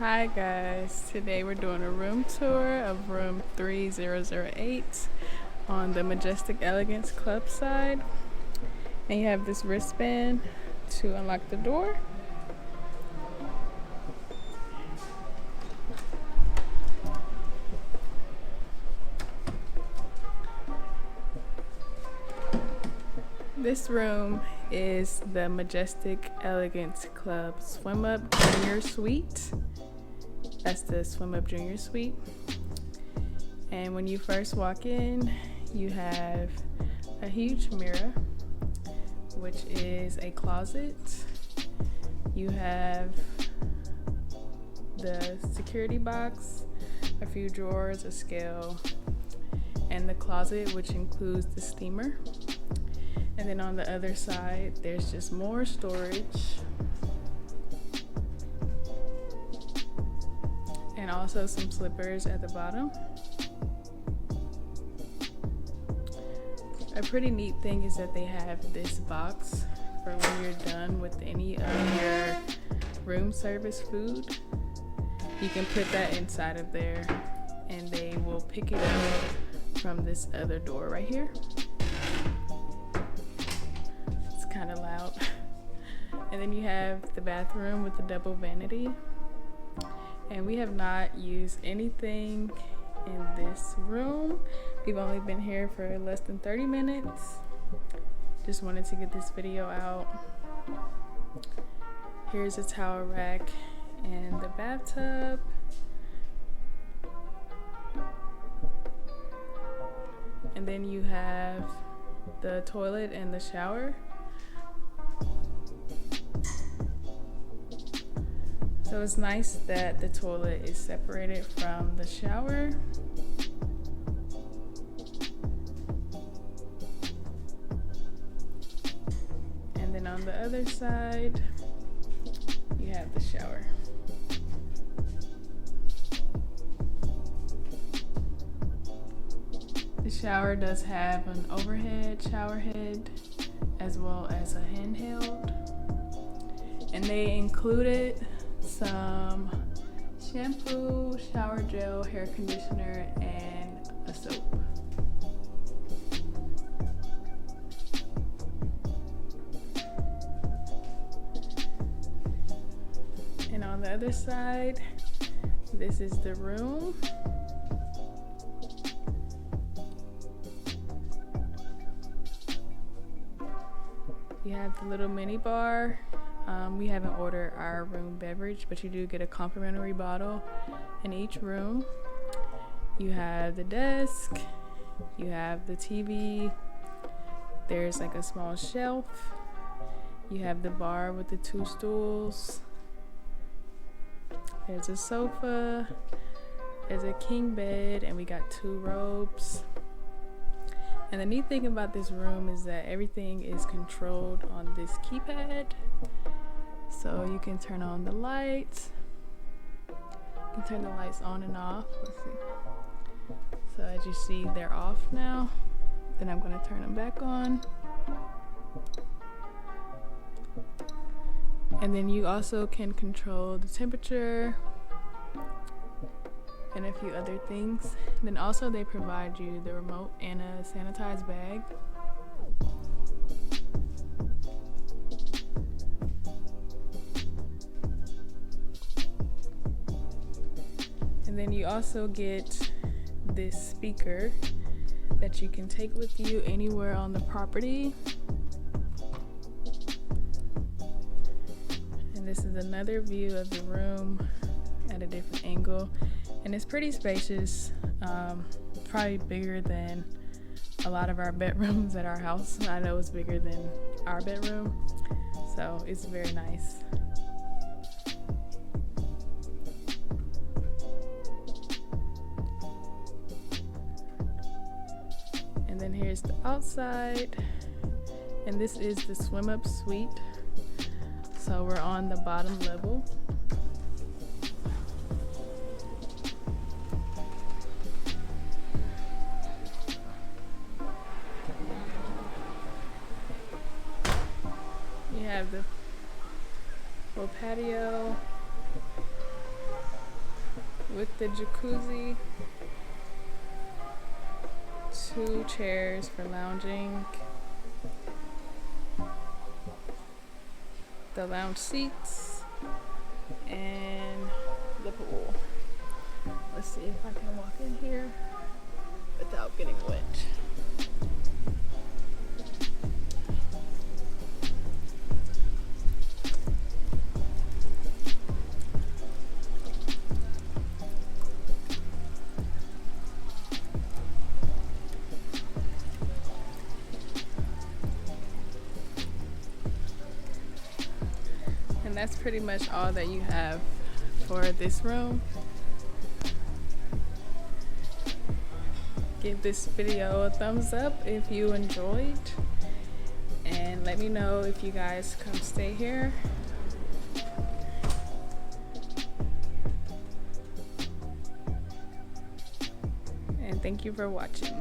Hi guys, today we're doing a room tour of room 3008 on the Majestic Elegance club side. And you have this wristband to unlock the door. This room is the Majestic Elegance Club Swim Up Junior Suite. That's the Swim Up Junior Suite. And when you first walk in, you have a huge mirror, which is a closet. You have the security box, a few drawers, a scale, and the closet, which includes the steamer. And then on the other side, there's just more storage. And also some slippers at the bottom. A pretty neat thing is that they have this box for when you're done with any of your room service food. You can put that inside of there and they will pick it up from this other door right here. It's kind of loud. And then you have the bathroom with the double vanity. And we have not used anything in this room. We've only been here for less than 30 minutes. Just wanted to get this video out. Here's a towel rack and the bathtub. And then you have the toilet and the shower. So it's nice that the toilet is separated from the shower. And then on the other side, you have the shower. The shower does have an overhead shower head as well as a handheld. And they included some shampoo, shower gel, hair conditioner, and a soap. And on the other side, this is the room. You have the little mini bar. We haven't ordered our room beverage, but you do get a complimentary bottle in each room. You have the desk, you have the TV, there's like a small shelf, you have the bar with the 2 stools, there's a sofa, there's a king bed, and we got 2 robes. And the neat thing about this room is that everything is controlled on this keypad. So you can turn on the lights. You can turn the lights on and off. Let's see. So as you see, they're off now. Then I'm going to turn them back on. And then you also can control the temperature and a few other things. Then also they provide you the remote and a sanitized bag. And then you also get this speaker that you can take with you anywhere on the property. And this is another view of the room at a different angle. And it's pretty spacious, probably bigger than a lot of our bedrooms at our house. I know it's bigger than our bedroom, so it's very nice. And then here's the outside, and this is the swim up suite. So we're on the bottom level. You have the full patio, the jacuzzi, 2 chairs for lounging, the lounge seats, and the pool. Let's see if I can walk in here without getting wet. And that's pretty much all that you have for this room. Give this video a thumbs up if you enjoyed, and let me know if you guys come stay here. And thank you for watching.